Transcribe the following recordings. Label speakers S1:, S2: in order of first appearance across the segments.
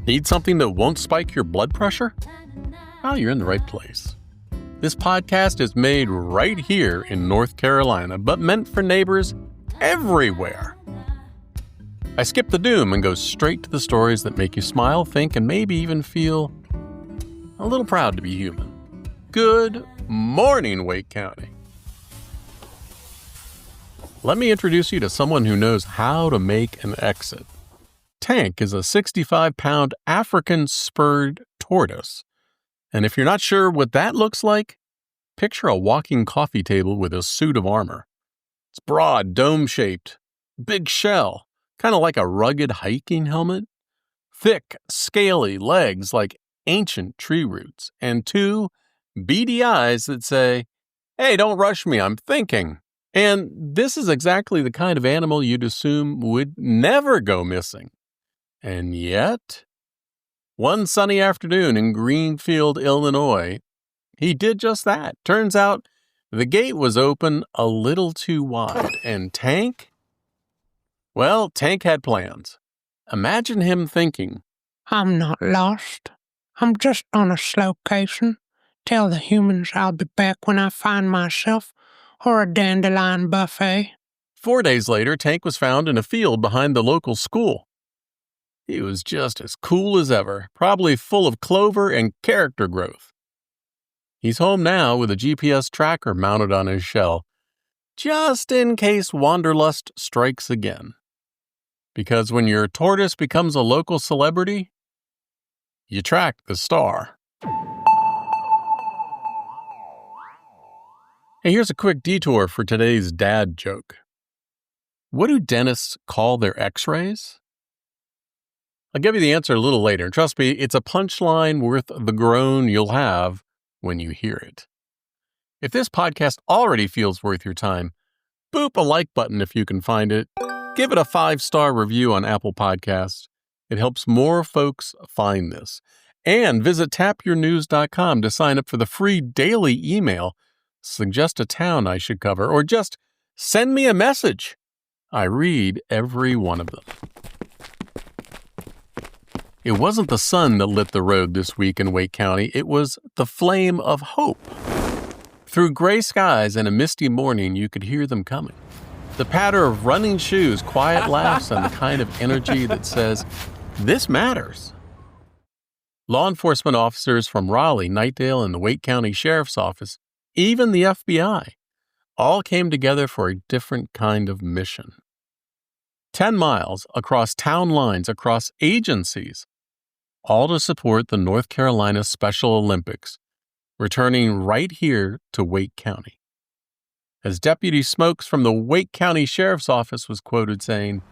S1: Need something that won't spike your blood pressure? Well, you're in the right place. This podcast is made right here in North Carolina, but meant for neighbors everywhere. I skip the doom and go straight to the stories that make you smile, think, and maybe even feel a little proud to be human. Good morning, Wake County. Let me introduce you to someone who knows how to make an exit. Tank is a 65-pound African spurred tortoise. And if you're not sure what that looks like, picture a walking coffee table with a suit of armor. It's broad, dome-shaped, big shell, kind of like a rugged hiking helmet. Thick, scaly legs like ancient tree roots, and two beady eyes that say, "Hey, don't rush me, I'm thinking." And this is exactly the kind of animal you'd assume would never go missing. And yet, one sunny afternoon in Greenfield, Illinois, he did just that. Turns out the gate was open a little too wide, and Tank had plans. Imagine him thinking,
S2: "I'm not lost. I'm just on a slocation. Tell the humans I'll be back when I find myself or a dandelion buffet."
S1: 4 days later, Tank was found in a field behind the local school. He was just as cool as ever, probably full of clover and character growth. He's home now with a GPS tracker mounted on his shell, just in case wanderlust strikes again. Because when your tortoise becomes a local celebrity, you track the star. Hey, here's a quick detour for today's dad joke. What do dentists call their x-rays? I'll give you the answer a little later. Trust me, it's a punchline worth the groan you'll have when you hear it. If this podcast already feels worth your time, boop a like button if you can find it. Give it a 5-star review on Apple Podcasts. It helps more folks find this. And visit tapyournews.com to sign up for the free daily email. Suggest a town I should cover, or just send me a message. I read every one of them. It wasn't the sun that lit the road this week in Wake County. It was the flame of hope. Through gray skies and a misty morning, you could hear them coming. The patter of running shoes, quiet laughs, and the kind of energy that says, "This matters." Law enforcement officers from Raleigh, Knightdale, and the Wake County Sheriff's Office, even the FBI, all came together for a different kind of mission. 10 miles across town lines, across agencies, all to support the North Carolina Special Olympics, returning right here to Wake County. As Deputy Smokes from the Wake County Sheriff's Office was quoted saying,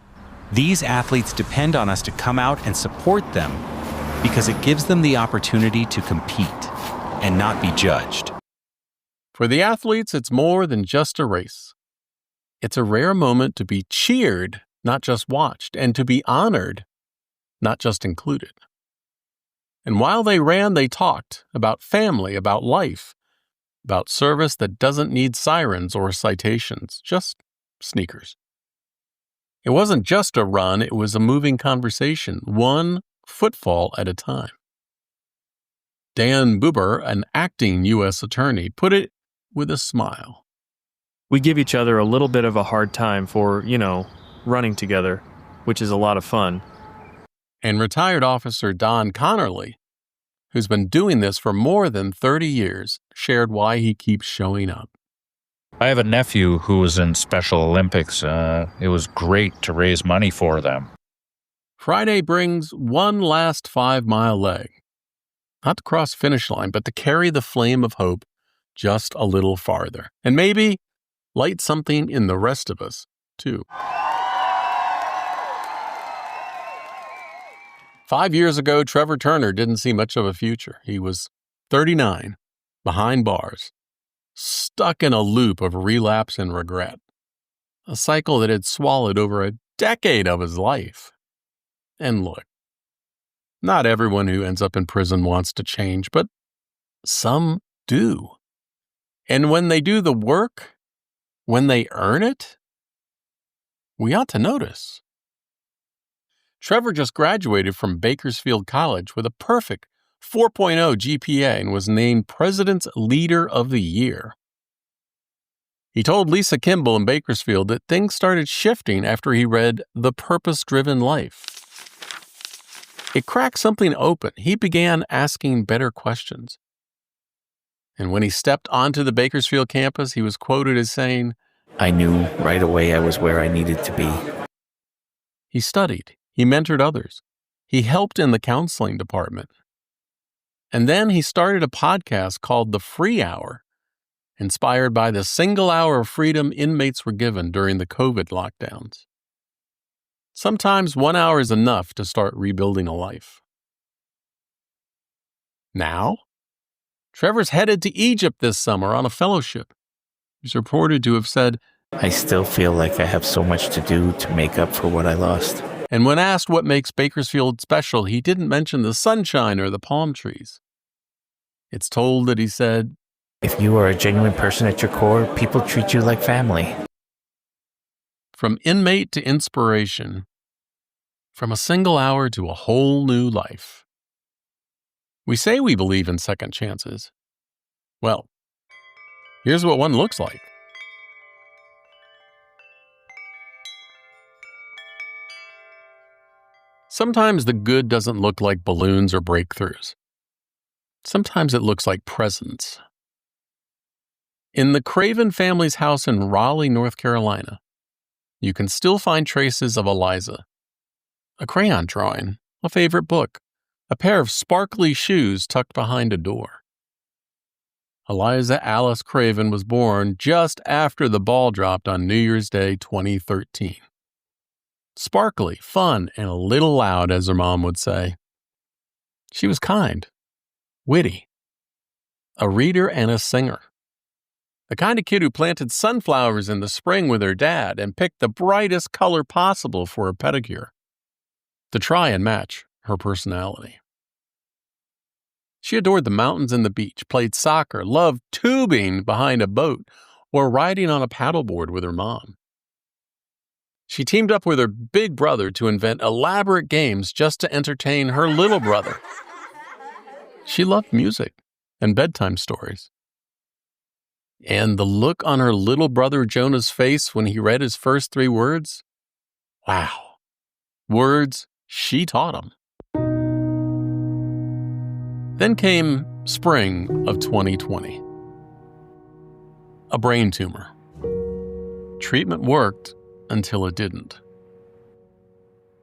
S3: "These athletes depend on us to come out and support them because it gives them the opportunity to compete and not be judged."
S1: For the athletes, it's more than just a race. It's a rare moment to be cheered, not just watched, and to be honored, not just included. And while they ran, they talked about family, about life, about service that doesn't need sirens or citations, just sneakers. It wasn't just a run, it was a moving conversation, one footfall at a time. Dan Buber, an acting U.S. attorney, put it with a smile.
S4: We give each other a little bit of a hard time for, running together, which is a lot of fun.
S1: And retired Officer Don Connerly, who's been doing this for more than 30 years, shared why he keeps showing up.
S5: I have a nephew who was in Special Olympics. It was great to raise money for them.
S1: Friday brings one last 5-mile leg. Not to cross the finish line, but to carry the flame of hope just a little farther. And maybe light something in the rest of us, too. 5 years ago, Trevor Turner didn't see much of a future. He was 39, behind bars, stuck in a loop of relapse and regret, a cycle that had swallowed over a decade of his life. And look, not everyone who ends up in prison wants to change, but some do. And when they do the work, when they earn it, we ought to notice. Trevor just graduated from Bakersfield College with a perfect 4.0 GPA and was named President's Leader of the Year. He told Lisa Kimball in Bakersfield that things started shifting after he read The Purpose-Driven Life. It cracked something open. He began asking better questions. And when he stepped onto the Bakersfield campus, he was quoted as saying,
S6: "I knew right away I was where I needed to be."
S1: He studied. He mentored others. He helped in the counseling department. And then he started a podcast called The Free Hour, inspired by the single hour of freedom inmates were given during the COVID lockdowns. Sometimes 1 hour is enough to start rebuilding a life. Now, Trevor's headed to Egypt this summer on a fellowship. He's reported to have said,
S6: "I still feel like I have so much to do to make up for what I lost."
S1: And when asked what makes Bakersfield special, he didn't mention the sunshine or the palm trees. It's told that he said,
S6: "If you are a genuine person at your core, people treat you like family."
S1: From inmate to inspiration, from a single hour to a whole new life. We say we believe in second chances. Well, here's what one looks like. Sometimes the good doesn't look like balloons or breakthroughs. Sometimes it looks like presence. In the Craven family's house in Raleigh, North Carolina, you can still find traces of Eliza. A crayon drawing, a favorite book, a pair of sparkly shoes tucked behind a door. Eliza Alice Craven was born just after the ball dropped on New Year's Day 2013. Sparkly, fun, and a little loud, as her mom would say. She was kind, witty, a reader and a singer. The kind of kid who planted sunflowers in the spring with her dad and picked the brightest color possible for a pedicure to try and match her personality. She adored the mountains and the beach, played soccer, loved tubing behind a boat, or riding on a paddleboard with her mom. She teamed up with her big brother to invent elaborate games just to entertain her little brother. She loved music and bedtime stories. And the look on her little brother Jonah's face when he read his first 3 words? Wow. Words she taught him. Then came spring of 2020. A brain tumor. Treatment worked until it didn't.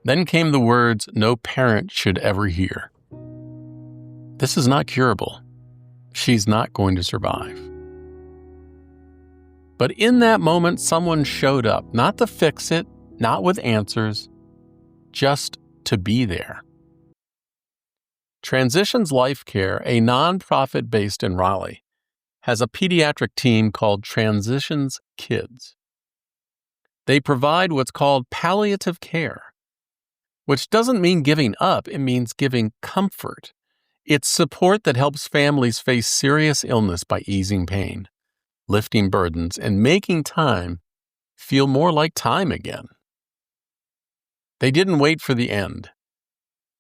S1: Then came the words no parent should ever hear. This is not curable. She's not going to survive. But in that moment, someone showed up, not to fix it, not with answers, just to be there. Transitions LifeCare, a nonprofit based in Raleigh, has a pediatric team called Transitions Kids. They provide what's called palliative care, which doesn't mean giving up, it means giving comfort. It's support that helps families face serious illness by easing pain, lifting burdens, and making time feel more like time again. They didn't wait for the end.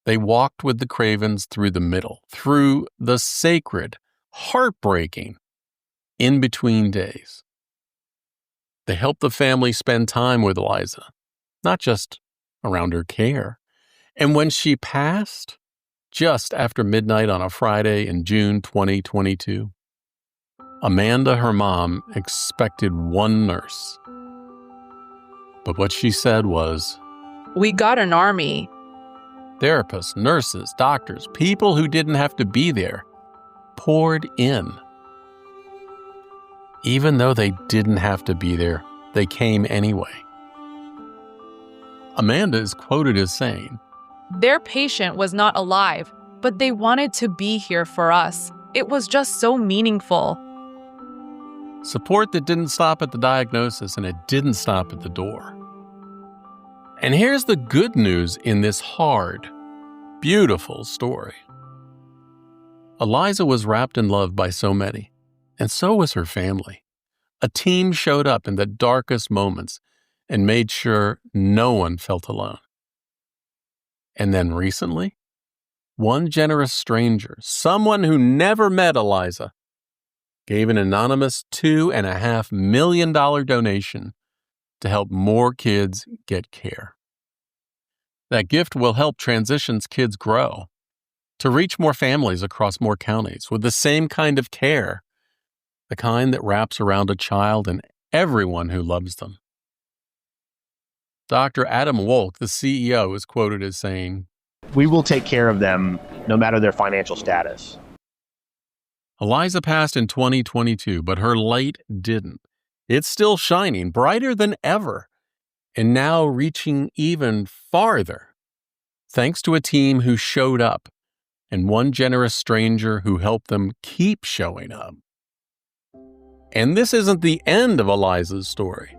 S1: They walked with the Cravens through the middle, through the sacred, heartbreaking, in-between days. They helped the family spend time with Eliza, not just around her care. And when she passed, just after midnight on a Friday in June 2022, Amanda, her mom, expected one nurse. But what she said was,
S7: "We got an army."
S1: Therapists, nurses, doctors, people who didn't have to be there, poured in. Even though they didn't have to be there, they came anyway. Amanda is quoted as saying,
S7: "Their patient was not alive, but they wanted to be here for us. It was just so meaningful."
S1: Support that didn't stop at the diagnosis, and it didn't stop at the door. And here's the good news in this hard, beautiful story. Eliza was wrapped in love by so many, and so was her family. A team showed up in the darkest moments and made sure no one felt alone. And then recently, one generous stranger, someone who never met Eliza, gave an anonymous $2.5 million donation to help more kids get care. That gift will help Transitions kids grow, to reach more families across more counties with the same kind of care, the kind that wraps around a child and everyone who loves them. Dr. Adam Wolk, the CEO, is quoted as saying,
S8: "We will take care of them no matter their financial status."
S1: Eliza passed in 2022, but her light didn't. It's still shining brighter than ever, and now reaching even farther, thanks to a team who showed up and one generous stranger who helped them keep showing up. And this isn't the end of Eliza's story.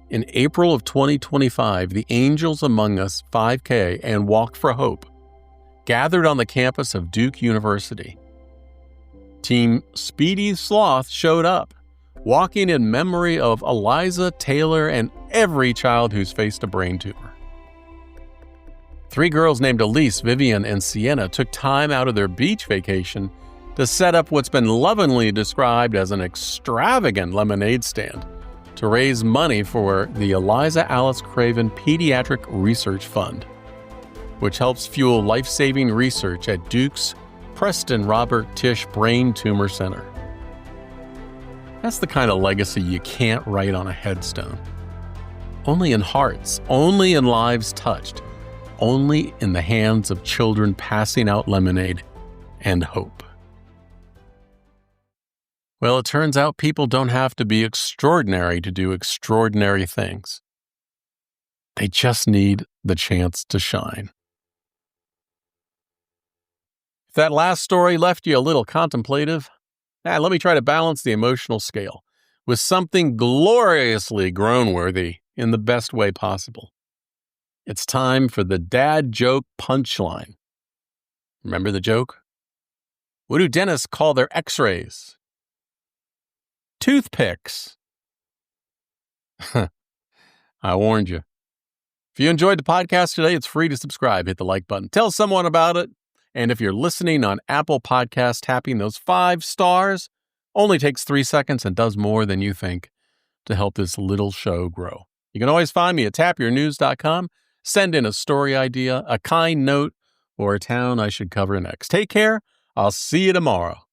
S1: In April of 2025, the Angels Among Us 5K and Walk for Hope gathered on the campus of Duke University. Team Speedy Sloth showed up, walking in memory of Eliza, Taylor, and every child who's faced a brain tumor. 3 girls named Elise, Vivian, and Sienna took time out of their beach vacation to set up what's been lovingly described as an extravagant lemonade stand to raise money for the Eliza Craven Pediatric Research Fund, which helps fuel life-saving research at Duke's Preston Robert Tisch Brain Tumor Center. That's the kind of legacy you can't write on a headstone. Only in hearts, only in lives touched, only in the hands of children passing out lemonade and hope. Well, it turns out people don't have to be extraordinary to do extraordinary things. They just need the chance to shine. If that last story left you a little contemplative, let me try to balance the emotional scale with something gloriously groan-worthy in the best way possible. It's time for the dad joke punchline. Remember the joke? What do dentists call their x-rays? Toothpicks. I warned you. If you enjoyed the podcast today, it's free to subscribe. Hit the like button. Tell someone about it. And if you're listening on Apple Podcasts, tapping those 5 stars only takes 3 seconds and does more than you think to help this little show grow. You can always find me at tapyournews.com. Send in a story idea, a kind note, or a town I should cover next. Take care. I'll see you tomorrow.